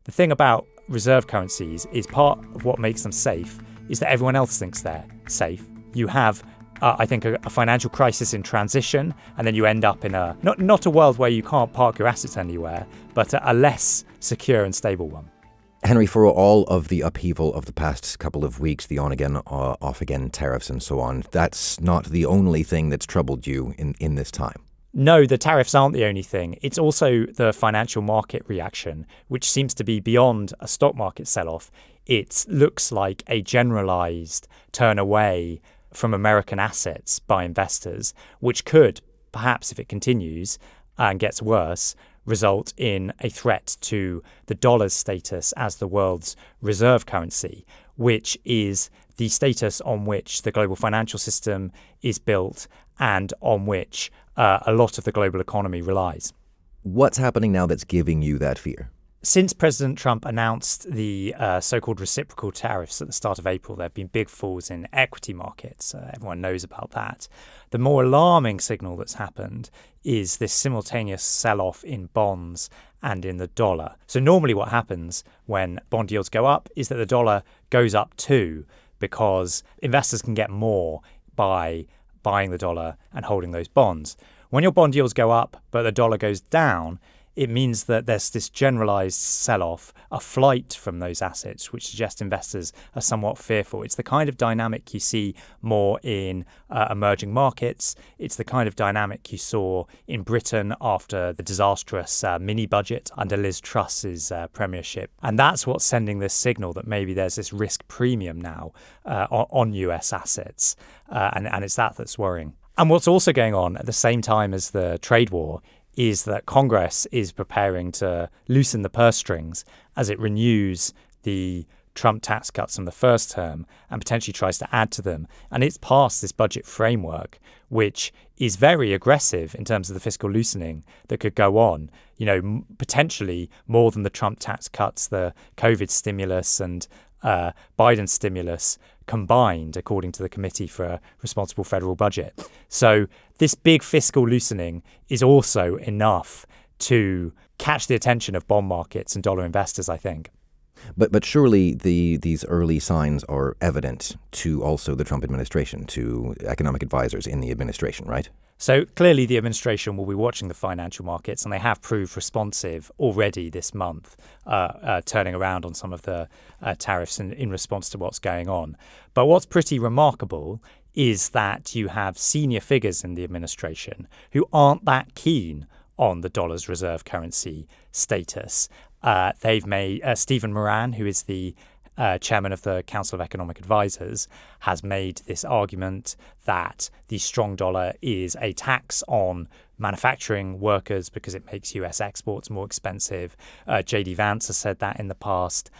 The thing about reserve currencies is part of what makes them safe is that everyone else thinks they're safe. You have, I think, a financial crisis in transition, and then you end up in a not a world where you can't park your assets anywhere, but a less secure and stable one. Henry, for all of the upheaval of the past couple of weeks, the on-again, off-again tariffs and so on, that's not the only thing that's troubled you in this time. No, the tariffs aren't the only thing. It's also the financial market reaction, which seems to be beyond a stock market sell-off. It looks like a generalized turn away from American assets by investors, which could, perhaps if it continues and gets worse, result in a threat to the dollar's status as the world's reserve currency, which is the status on which the global financial system is built and on which a lot of the global economy relies. What's happening now that's giving you that fear? Since President Trump announced the so-called reciprocal tariffs at the start of April, there have been big falls in equity markets. Everyone knows about that. The more alarming signal that's happened is this simultaneous sell-off in bonds and in the dollar. So normally what happens when bond yields go up is that the dollar goes up too, because investors can get more by buying the dollar and holding those bonds. When your bond yields go up but the dollar goes down, it means that there's this generalized sell-off, a flight from those assets, which suggests investors are somewhat fearful. It's the kind of dynamic you see more in emerging markets. It's the kind of dynamic you saw in Britain after the disastrous mini-budget under Liz Truss's premiership. And that's what's sending this signal that maybe there's this risk premium now on US assets. And it's that's worrying. And what's also going on at the same time as the trade war is that Congress is preparing to loosen the purse strings as it renews the Trump tax cuts from the first term and potentially tries to add to them. And it's passed this budget framework, which is very aggressive in terms of the fiscal loosening that could go on, potentially more than the Trump tax cuts, the COVID stimulus and Biden stimulus combined, according to the Committee for a Responsible Federal Budget. So this big fiscal loosening is also enough to catch the attention of bond markets and dollar investors, I think. But surely these early signs are evident to also the Trump administration, to economic advisors in the administration, right? So clearly the administration will be watching the financial markets, and they have proved responsive already this month, turning around on some of the tariffs in response to what's going on. But what's pretty remarkable is that you have senior figures in the administration who aren't that keen on the dollar's reserve currency status. They've made Stephen Moran, who is the chairman of the Council of Economic Advisors, has made this argument that the strong dollar is a tax on manufacturing workers because it makes US exports more expensive. J.D. Vance has said that in the past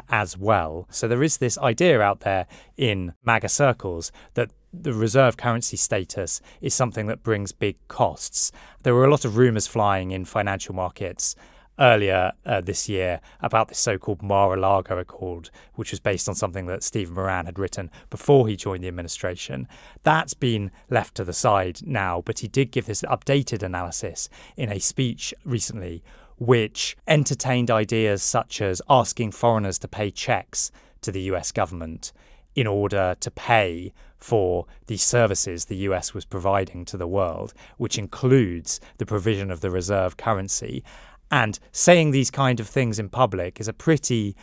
as well. So there is this idea out there in MAGA circles that the reserve currency status is something that brings big costs. There were a lot of rumors flying in financial markets earlier this year about this so-called Mar-a-Lago Accord, which was based on something that Stephen Moran had written before he joined the administration. That's been left to the side now, but he did give this updated analysis in a speech recently, which entertained ideas such as asking foreigners to pay checks to the US government in order to pay for the services the US was providing to the world, which includes the provision of the reserve currency. And saying these kind of things in public is a pretty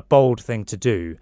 bold thing to do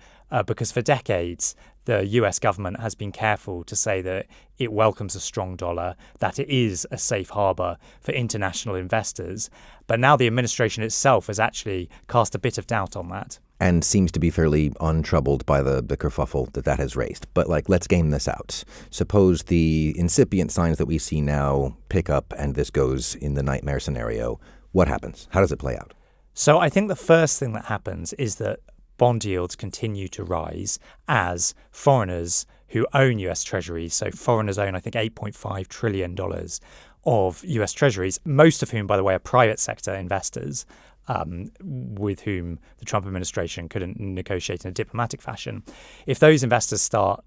because for decades, the US government has been careful to say that it welcomes a strong dollar, that it is a safe harbour for international investors. But now the administration itself has actually cast a bit of doubt on that. And seems to be fairly untroubled by the kerfuffle that has raised. But let's game this out. Suppose the incipient signs that we see now pick up and this goes in the nightmare scenario. What happens? How does it play out? So I think the first thing that happens is that bond yields continue to rise as foreigners who own US Treasuries, so foreigners own, I think, $8.5 trillion of US Treasuries, most of whom, by the way, are private sector investors, with whom the Trump administration couldn't negotiate in a diplomatic fashion. If those investors start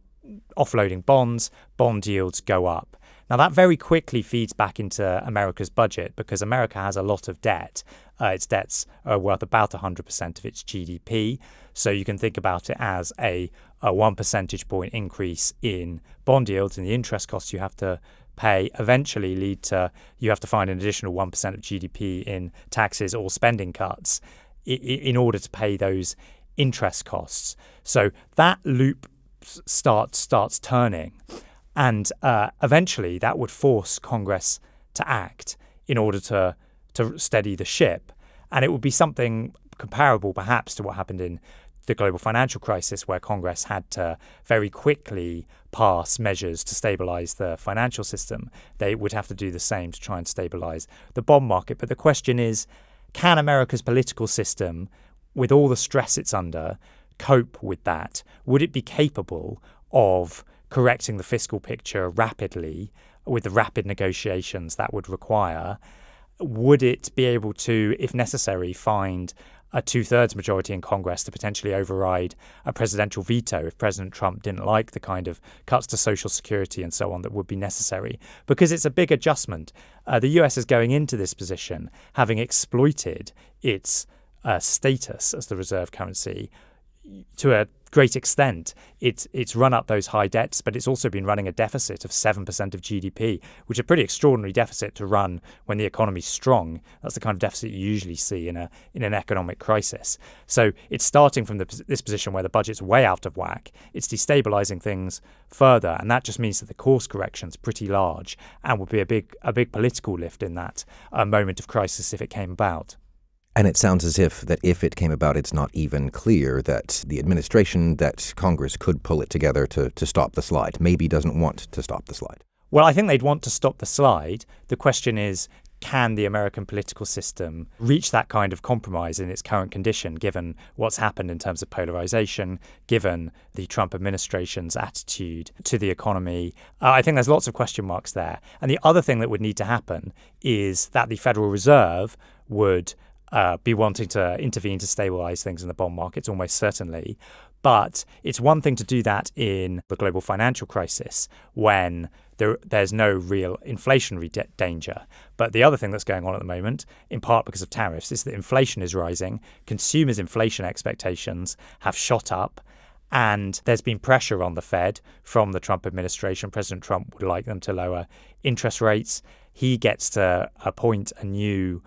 offloading bonds, bond yields go up. Now, that very quickly feeds back into America's budget because America has a lot of debt. Its debts are worth about 100% of its GDP. So you can think about it as a 1 percentage point increase in bond yields, and the interest costs you have to pay eventually lead to you have to find an additional 1% of GDP in taxes or spending cuts in order to pay those interest costs. So that loop starts turning, and eventually that would force Congress to act in order to steady the ship. And it would be something comparable perhaps to what happened in the global financial crisis, where Congress had to very quickly pass measures to stabilize the financial system. They would have to do the same to try and stabilize the bond market. But the question is, can America's political system, with all the stress it's under, cope with that? Would it be capable of correcting the fiscal picture rapidly with the rapid negotiations that would require? Would it be able to, if necessary, find a 2/3 majority in Congress to potentially override a presidential veto if President Trump didn't like the kind of cuts to Social Security and so on that would be necessary? Because it's a big adjustment. The US is going into this position having exploited its status as the reserve currency to a great extent. It's run up those high debts, but it's also been running a deficit of 7% of GDP, which is a pretty extraordinary deficit to run when the economy's strong. That's the kind of deficit you usually see in an economic crisis. So it's starting from this position where the budget's way out of whack. It's destabilizing things further, and that just means that the course correction's pretty large and would be a big political lift in that moment of crisis if it came about. And it sounds as if it came about, it's not even clear that the administration, that Congress could pull it together to stop the slide, maybe doesn't want to stop the slide. Well, I think they'd want to stop the slide. The question is, can the American political system reach that kind of compromise in its current condition, given what's happened in terms of polarization, given the Trump administration's attitude to the economy? I think there's lots of question marks there. And the other thing that would need to happen is that the Federal Reserve would be wanting to intervene to stabilize things in the bond markets, almost certainly. But it's one thing to do that in the global financial crisis when there's no real inflationary danger. But the other thing that's going on at the moment, in part because of tariffs, is that inflation is rising. Consumers' inflation expectations have shot up. And there's been pressure on the Fed from the Trump administration. President Trump would like them to lower interest rates. He gets to appoint a new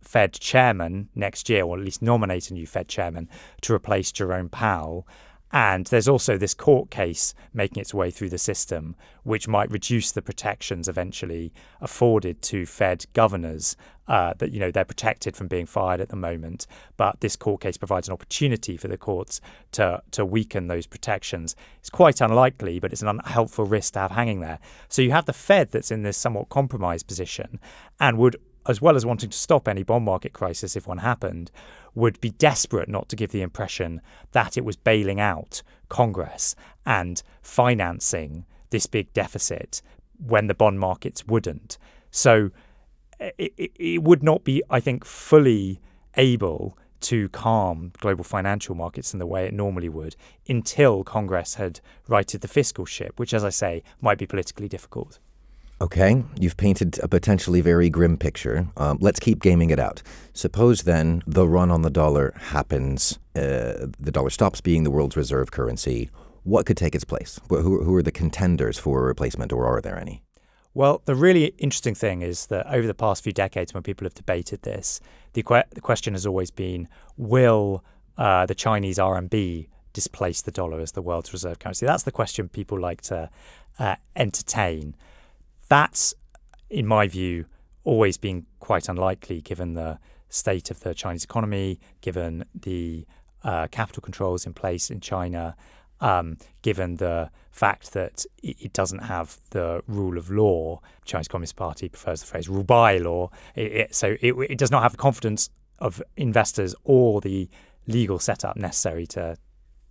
Fed chairman next year, or at least nominate a new Fed chairman to replace Jerome Powell. And there's also this court case making its way through the system, which might reduce the protections eventually afforded to Fed governors. That they're protected from being fired at the moment, but this court case provides an opportunity for the courts to weaken those protections. It's quite unlikely, but it's an unhelpful risk to have hanging there. So you have the Fed that's in this somewhat compromised position, and would, as well as wanting to stop any bond market crisis if one happened, would be desperate not to give the impression that it was bailing out Congress and financing this big deficit when the bond markets wouldn't. So it would not be, I think, fully able to calm global financial markets in the way it normally would until Congress had righted the fiscal ship, which, as I say, might be politically difficult. Okay, you've painted a potentially very grim picture. Let's keep gaming it out. Suppose then the run on the dollar happens, the dollar stops being the world's reserve currency. What could take its place? Who are the contenders for a replacement, or are there any? Well, the really interesting thing is that over the past few decades, when people have debated this, the question has always been, will the Chinese RMB displace the dollar as the world's reserve currency? That's the question people like to entertain. That's, in my view, always been quite unlikely given the state of the Chinese economy, given the capital controls in place in China, given the fact that it doesn't have the rule of law. The Chinese Communist Party prefers the phrase rule by law. So it does not have the confidence of investors or the legal setup necessary to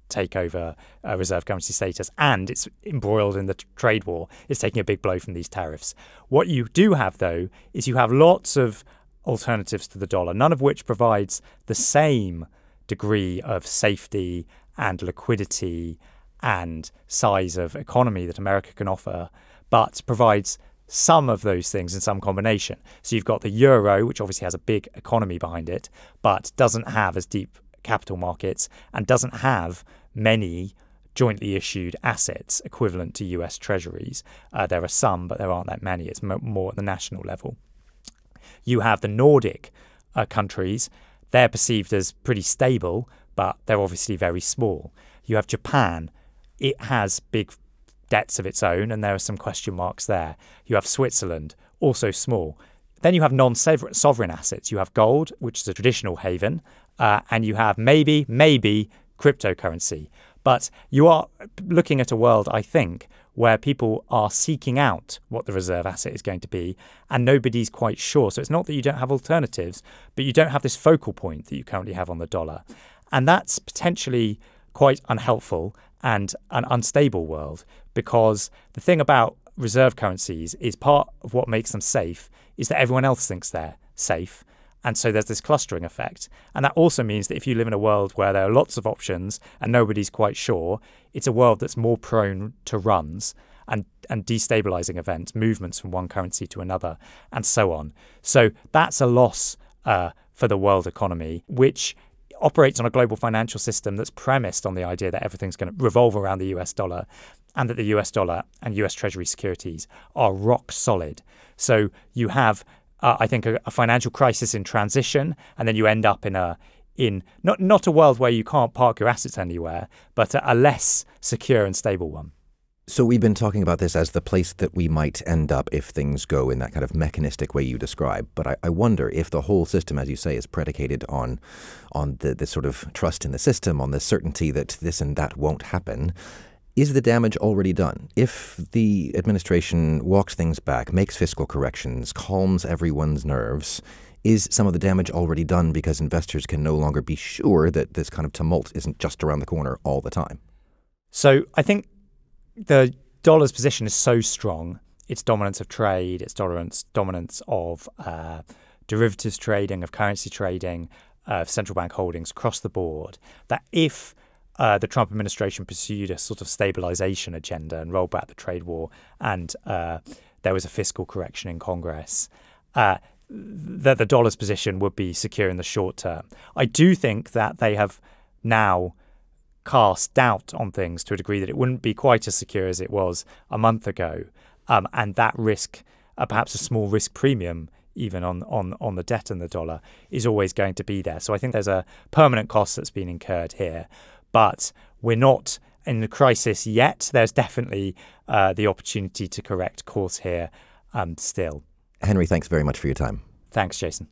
take over reserve currency status, and it's embroiled in the trade war. It's taking a big blow from these tariffs. What you do have, though, is you have lots of alternatives to the dollar, none of which provides the same degree of safety and liquidity and size of economy that America can offer, but provides some of those things in some combination. So you've got the euro, which obviously has a big economy behind it, but doesn't have as deep capital markets and doesn't have many jointly issued assets equivalent to US treasuries. There are some, but there aren't that many. It's more at the national level. You have the Nordic countries. They're perceived as pretty stable, but they're obviously very small. You have Japan. It has big debts of its own, and there are some question marks there. You have Switzerland, also small. Then you have non-sovereign assets. You have gold, which is a traditional haven, and you have maybe cryptocurrency. But you are looking at a world, I think, where people are seeking out what the reserve asset is going to be, and nobody's quite sure. So it's not that you don't have alternatives, but you don't have this focal point that you currently have on the dollar. And that's potentially quite unhelpful and an unstable world, because the thing about reserve currencies is part of what makes them safe is that everyone else thinks they're safe. And so there's this clustering effect. And that also means that if you live in a world where there are lots of options and nobody's quite sure, it's a world that's more prone to runs and destabilizing events, movements from one currency to another, and so on. So that's a loss for the world economy, which operates on a global financial system that's premised on the idea that everything's going to revolve around the US dollar, and that the US dollar and US Treasury securities are rock solid. So you have, I think, a financial crisis in transition, and then you end up in not a world where you can't park your assets anywhere, but a less secure and stable one. So we've been talking about this as the place that we might end up if things go in that kind of mechanistic way you describe. But I wonder if the whole system, as you say, is predicated on the sort of trust in the system, on the certainty that this and that won't happen. Is the damage already done? If the administration walks things back, makes fiscal corrections, calms everyone's nerves, is some of the damage already done because investors can no longer be sure that this kind of tumult isn't just around the corner all the time? So I think the dollar's position is so strong, its dominance of trade, its dominance of derivatives trading, of currency trading, of central bank holdings across the board, that if the Trump administration pursued a sort of stabilization agenda and rolled back the trade war, and there was a fiscal correction in Congress, that the dollar's position would be secure in the short term. I do think that they have now cast doubt on things to a degree that it wouldn't be quite as secure as it was a month ago, and that risk, perhaps a small risk premium even on the debt and the dollar, is always going to be there. So I think there's a permanent cost that's been incurred here, but we're not in the crisis yet. There's definitely the opportunity to correct course here still. Henry, thanks very much for your time. Thanks, Jason.